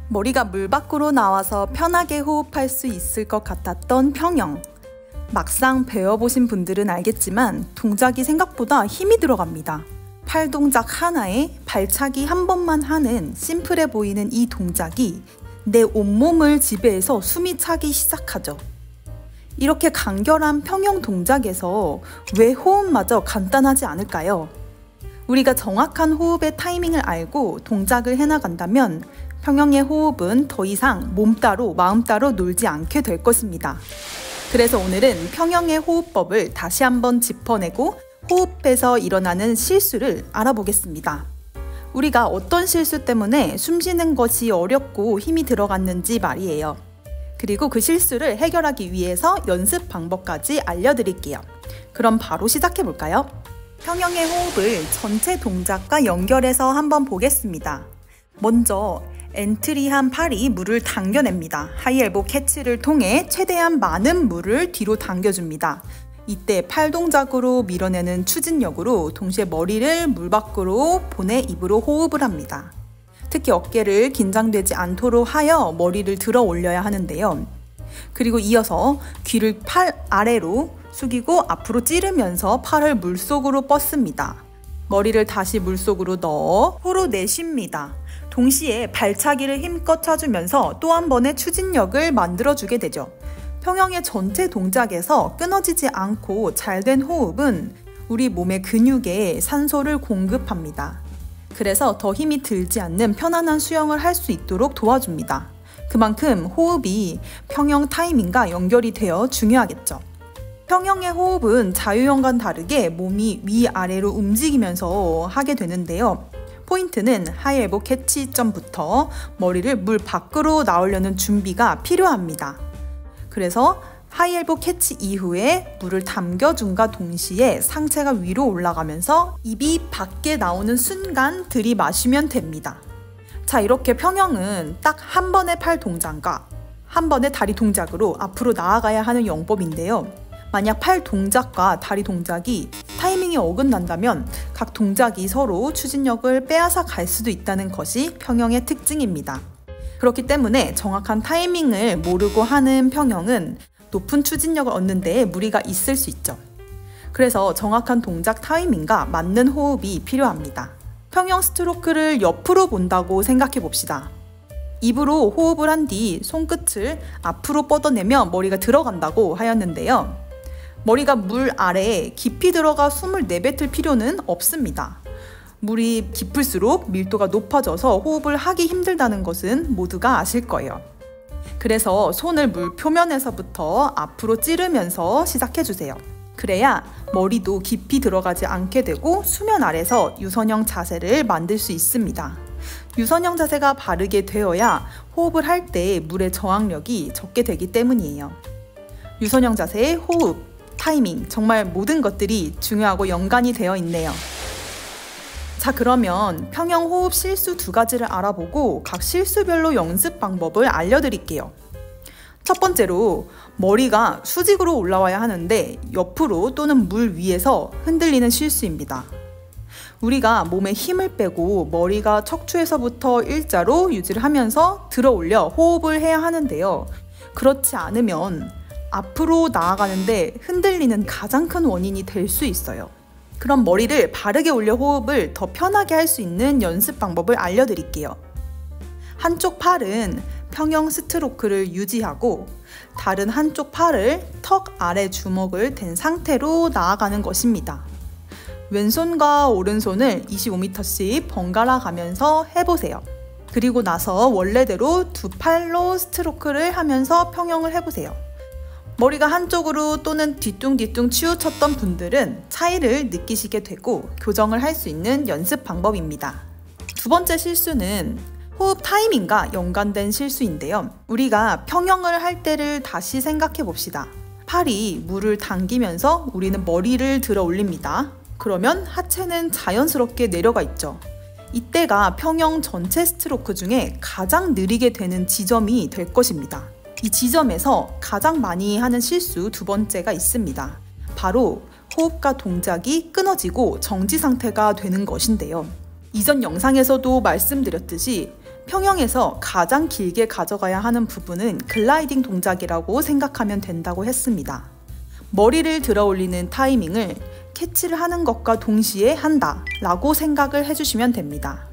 머리가 물 밖으로 나와서 편하게 호흡할 수 있을 것 같았던 평영. 막상 배워보신 분들은 알겠지만 동작이 생각보다 힘이 들어갑니다. 팔 동작 하나에 발차기 한 번만 하는 심플해 보이는 이 동작이 내 온몸을 지배해서 숨이 차기 시작하죠. 이렇게 간결한 평영 동작에서 왜 호흡마저 간단하지 않을까요? 우리가 정확한 호흡의 타이밍을 알고 동작을 해나간다면 평영의 호흡은 더 이상 몸 따로 마음 따로 놀지 않게 될 것입니다. 그래서 오늘은 평영의 호흡법을 다시 한번 짚어내고 호흡에서 일어나는 실수를 알아보겠습니다. 우리가 어떤 실수 때문에 숨 쉬는 것이 어렵고 힘이 들어갔는지 말이에요. 그리고 그 실수를 해결하기 위해서 연습 방법까지 알려드릴게요. 그럼 바로 시작해볼까요? 평영의 호흡을 전체 동작과 연결해서 한번 보겠습니다. 먼저 엔트리한 팔이 물을 당겨냅니다. 하이엘보 캐치를 통해 최대한 많은 물을 뒤로 당겨줍니다. 이때 팔 동작으로 밀어내는 추진력으로 동시에 머리를 물 밖으로 보내 입으로 호흡을 합니다. 특히 어깨를 긴장되지 않도록 하여 머리를 들어 올려야 하는데요. 그리고 이어서 귀를 팔 아래로 숙이고 앞으로 찌르면서 팔을 물속으로 뻗습니다. 머리를 다시 물속으로 넣어 코로 내쉽니다. 동시에 발차기를 힘껏 차주면서 또 한 번의 추진력을 만들어주게 되죠. 평영의 전체 동작에서 끊어지지 않고 잘된 호흡은 우리 몸의 근육에 산소를 공급합니다. 그래서 더 힘이 들지 않는 편안한 수영을 할 수 있도록 도와줍니다. 그만큼 호흡이 평영 타이밍과 연결이 되어 중요하겠죠. 평영의 호흡은 자유형과는 다르게 몸이 위아래로 움직이면서 하게 되는데요. 포인트는 하이엘보 캐치점부터 머리를 물 밖으로 나오려는 준비가 필요합니다. 그래서 하이엘보 캐치 이후에 물을 담겨준과 동시에 상체가 위로 올라가면서 입이 밖에 나오는 순간 들이마시면 됩니다. 자, 이렇게 평영은 딱 한 번의 팔 동작과 한 번의 다리 동작으로 앞으로 나아가야 하는 영법인데요. 만약 팔 동작과 다리 동작이 타이밍이 어긋난다면 각 동작이 서로 추진력을 빼앗아 갈 수도 있다는 것이 평영의 특징입니다. 그렇기 때문에 정확한 타이밍을 모르고 하는 평영은 높은 추진력을 얻는 데에 무리가 있을 수 있죠. 그래서 정확한 동작 타이밍과 맞는 호흡이 필요합니다. 평영 스트로크를 옆으로 본다고 생각해 봅시다. 입으로 호흡을 한 뒤 손끝을 앞으로 뻗어내며 머리가 들어간다고 하였는데요. 머리가 물 아래에 깊이 들어가 숨을 내뱉을 필요는 없습니다. 물이 깊을수록 밀도가 높아져서 호흡을 하기 힘들다는 것은 모두가 아실 거예요. 그래서 손을 물 표면에서부터 앞으로 찌르면서 시작해주세요. 그래야 머리도 깊이 들어가지 않게 되고 수면 아래서 유선형 자세를 만들 수 있습니다. 유선형 자세가 바르게 되어야 호흡을 할 때 물의 저항력이 적게 되기 때문이에요. 유선형 자세의 호흡, 타이밍, 정말 모든 것들이 중요하고 연관이 되어 있네요. 자, 그러면 평영 호흡 실수 두 가지를 알아보고 각 실수별로 연습 방법을 알려드릴게요. 첫 번째로 머리가 수직으로 올라와야 하는데 옆으로 또는 물 위에서 흔들리는 실수입니다. 우리가 몸에 힘을 빼고 머리가 척추에서부터 일자로 유지를 하면서 들어 올려 호흡을 해야 하는데요. 그렇지 않으면 앞으로 나아가는데 흔들리는 가장 큰 원인이 될 수 있어요. 그럼 머리를 바르게 올려 호흡을 더 편하게 할 수 있는 연습 방법을 알려드릴게요. 한쪽 팔은 평영 스트로크를 유지하고 다른 한쪽 팔을 턱 아래 주먹을 댄 상태로 나아가는 것입니다. 왼손과 오른손을 25m씩 번갈아 가면서 해보세요. 그리고 나서 원래대로 두 팔로 스트로크를 하면서 평영을 해보세요. 머리가 한쪽으로 또는 뒤뚱뒤뚱 치우쳤던 분들은 차이를 느끼시게 되고 교정을 할 수 있는 연습 방법입니다. 두 번째 실수는 호흡 타이밍과 연관된 실수인데요. 우리가 평영을 할 때를 다시 생각해 봅시다. 팔이 물을 당기면서 우리는 머리를 들어 올립니다. 그러면 하체는 자연스럽게 내려가 있죠. 이때가 평영 전체 스트로크 중에 가장 느리게 되는 지점이 될 것입니다. 이 지점에서 가장 많이 하는 실수 두 번째가 있습니다. 바로 호흡과 동작이 끊어지고 정지 상태가 되는 것인데요. 이전 영상에서도 말씀드렸듯이 평영에서 가장 길게 가져가야 하는 부분은 글라이딩 동작이라고 생각하면 된다고 했습니다. 머리를 들어 올리는 타이밍을 캐치를 하는 것과 동시에 한다 라고 생각을 해주시면 됩니다.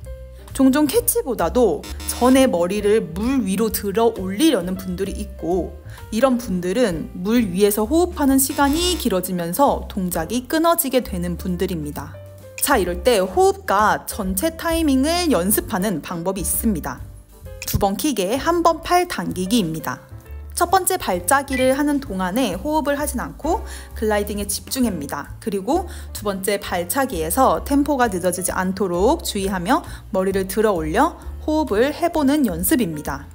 종종 캐치보다도 전에 머리를 물 위로 들어 올리려는 분들이 있고, 이런 분들은 물 위에서 호흡하는 시간이 길어지면서 동작이 끊어지게 되는 분들입니다. 자, 이럴 때 호흡과 전체 타이밍을 연습하는 방법이 있습니다. 2번 킥에 1번 팔 당기기입니다. 첫 번째 발짜기를 하는 동안에 호흡을 하진 않고 글라이딩에 집중합니다. 그리고 두 번째 발차기에서 템포가 늦어지지 않도록 주의하며 머리를 들어 올려 호흡을 해보는 연습입니다.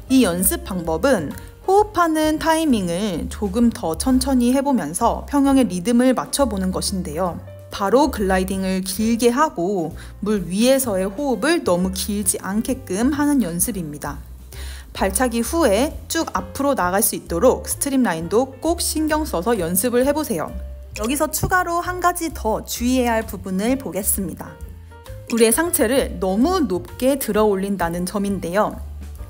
이 연습 방법은 호흡하는 타이밍을 조금 더 천천히 해보면서 평영의 리듬을 맞춰보는 것인데요. 바로 글라이딩을 길게 하고 물 위에서의 호흡을 너무 길지 않게끔 하는 연습입니다. 발차기 후에 쭉 앞으로 나갈 수 있도록 스트림라인도 꼭 신경 써서 연습을 해보세요. 여기서 추가로 한 가지 더 주의해야 할 부분을 보겠습니다. 우리의 상체를 너무 높게 들어 올린다는 점인데요.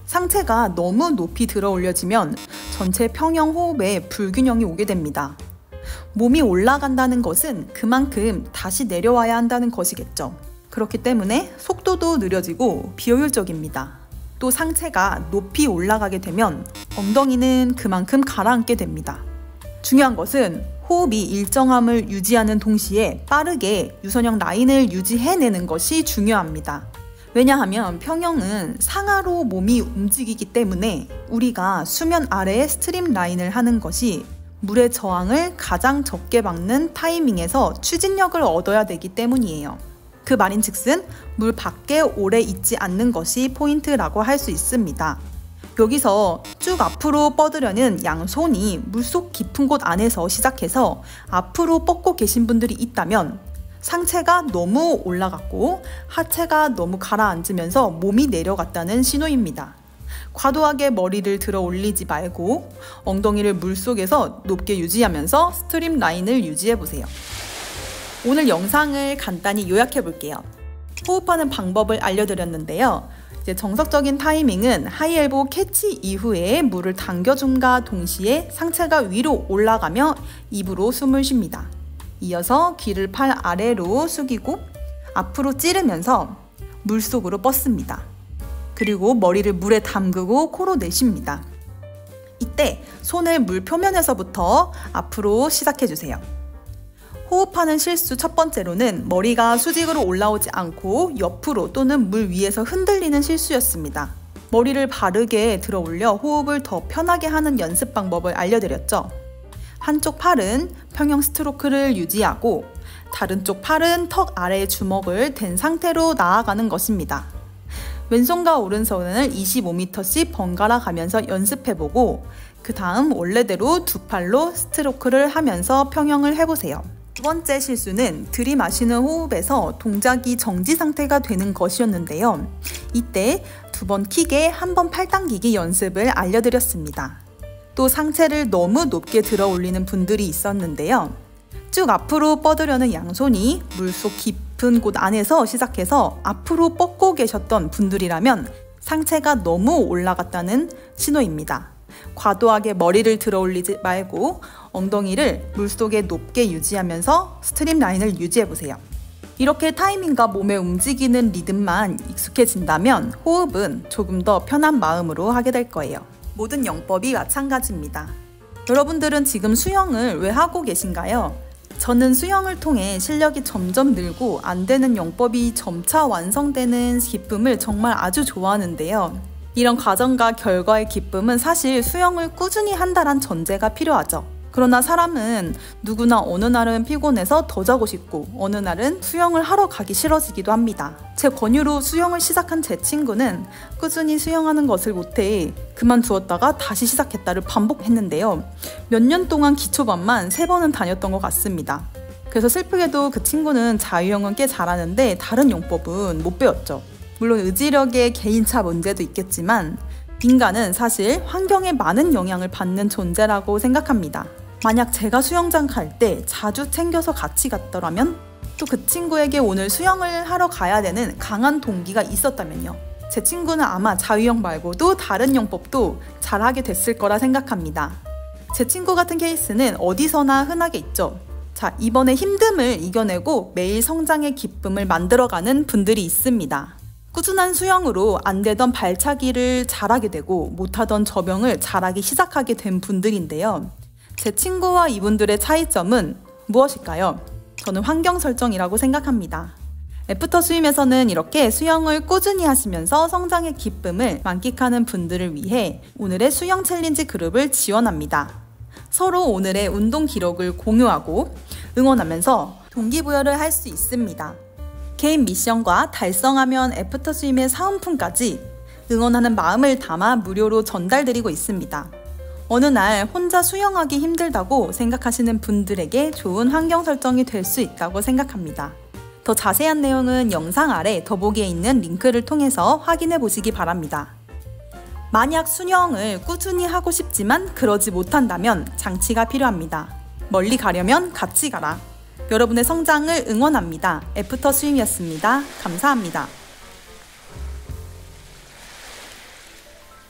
상체가 너무 높이 들어 올려지면 전체 평영 호흡에 불균형이 오게 됩니다. 몸이 올라간다는 것은 그만큼 다시 내려와야 한다는 것이겠죠. 그렇기 때문에 속도도 느려지고 비효율적입니다. 또 상체가 높이 올라가게 되면 엉덩이는 그만큼 가라앉게 됩니다. 중요한 것은 호흡이 일정함을 유지하는 동시에 빠르게 유선형 라인을 유지해내는 것이 중요합니다. 왜냐하면 평영은 상하로 몸이 움직이기 때문에 우리가 수면 아래에 스트림 라인을 하는 것이 물의 저항을 가장 적게 받는 타이밍에서 추진력을 얻어야 되기 때문이에요. 그 말인즉슨 물 밖에 오래 있지 않는 것이 포인트라고 할 수 있습니다. 여기서 쭉 앞으로 뻗으려는 양손이 물속 깊은 곳 안에서 시작해서 앞으로 뻗고 계신 분들이 있다면 상체가 너무 올라갔고 하체가 너무 가라앉으면서 몸이 내려갔다는 신호입니다. 과도하게 머리를 들어 올리지 말고 엉덩이를 물속에서 높게 유지하면서 스트림 라인을 유지해보세요. 오늘 영상을 간단히 요약해 볼게요. 호흡하는 방법을 알려드렸는데요. 이제 정석적인 타이밍은 하이엘보 캐치 이후에 물을 당겨줌과 동시에 상체가 위로 올라가며 입으로 숨을 쉽니다. 이어서 귀를 팔 아래로 숙이고 앞으로 찌르면서 물속으로 뻗습니다. 그리고 머리를 물에 담그고 코로 내쉽니다. 이때 손을 물 표면에서부터 앞으로 시작해주세요. 호흡하는 실수 첫 번째로는 머리가 수직으로 올라오지 않고 옆으로 또는 물 위에서 흔들리는 실수였습니다. 머리를 바르게 들어 올려 호흡을 더 편하게 하는 연습 방법을 알려드렸죠. 한쪽 팔은 평영 스트로크를 유지하고 다른 쪽 팔은 턱 아래에 주먹을 댄 상태로 나아가는 것입니다. 왼손과 오른손을 25m씩 번갈아 가면서 연습해보고 그 다음 원래대로 두 팔로 스트로크를 하면서 평영을 해보세요. 두 번째 실수는 들이마시는 호흡에서 동작이 정지 상태가 되는 것이었는데요. 이때 2번 킥에 1번 팔 당기기 연습을 알려드렸습니다. 또 상체를 너무 높게 들어 올리는 분들이 있었는데요. 쭉 앞으로 뻗으려는 양손이 물속 깊은 곳 안에서 시작해서 앞으로 뻗고 계셨던 분들이라면 상체가 너무 올라갔다는 신호입니다. 과도하게 머리를 들어 올리지 말고 엉덩이를 물속에 높게 유지하면서 스트림 라인을 유지해보세요. 이렇게 타이밍과 몸의 움직이는 리듬만 익숙해진다면 호흡은 조금 더 편한 마음으로 하게 될 거예요. 모든 영법이 마찬가지입니다. 여러분들은 지금 수영을 왜 하고 계신가요? 저는 수영을 통해 실력이 점점 늘고 안 되는 영법이 점차 완성되는 기쁨을 정말 아주 좋아하는데요. 이런 과정과 결과의 기쁨은 사실 수영을 꾸준히 한다란 전제가 필요하죠. 그러나 사람은 누구나 어느 날은 피곤해서 더 자고 싶고 어느 날은 수영을 하러 가기 싫어지기도 합니다. 제 권유로 수영을 시작한 제 친구는 꾸준히 수영하는 것을 못해 그만두었다가 다시 시작했다를 반복했는데요. 몇 년 동안 기초반만 3번은 다녔던 것 같습니다. 그래서 슬프게도 그 친구는 자유형은 꽤 잘하는데 다른 용법은 못 배웠죠. 물론 의지력의 개인차 문제도 있겠지만 인간은 사실 환경에 많은 영향을 받는 존재라고 생각합니다. 만약 제가 수영장 갈 때 자주 챙겨서 같이 갔더라면 또 그 친구에게 오늘 수영을 하러 가야 되는 강한 동기가 있었다면요. 제 친구는 아마 자유형 말고도 다른 영법도 잘하게 됐을 거라 생각합니다. 제 친구 같은 케이스는 어디서나 흔하게 있죠. 자, 이번에 힘듦을 이겨내고 매일 성장의 기쁨을 만들어가는 분들이 있습니다. 꾸준한 수영으로 안 되던 발차기를 잘하게 되고 못하던 접영을 잘하기 시작하게 된 분들인데요. 제 친구와 이분들의 차이점은 무엇일까요? 저는 환경 설정이라고 생각합니다. 애프터 스윙에서는 이렇게 수영을 꾸준히 하시면서 성장의 기쁨을 만끽하는 분들을 위해 오늘의 수영 챌린지 그룹을 지원합니다. 서로 오늘의 운동 기록을 공유하고 응원하면서 동기부여를 할 수 있습니다. 개인 미션과 달성하면 애프터 스윙의 사은품까지 응원하는 마음을 담아 무료로 전달드리고 있습니다. 어느 날 혼자 수영하기 힘들다고 생각하시는 분들에게 좋은 환경 설정이 될 수 있다고 생각합니다. 더 자세한 내용은 영상 아래 더보기에 있는 링크를 통해서 확인해 보시기 바랍니다. 만약 수영을 꾸준히 하고 싶지만 그러지 못한다면 장치가 필요합니다. 멀리 가려면 같이 가라. 여러분의 성장을 응원합니다. 애프터 스윙이었습니다. 감사합니다.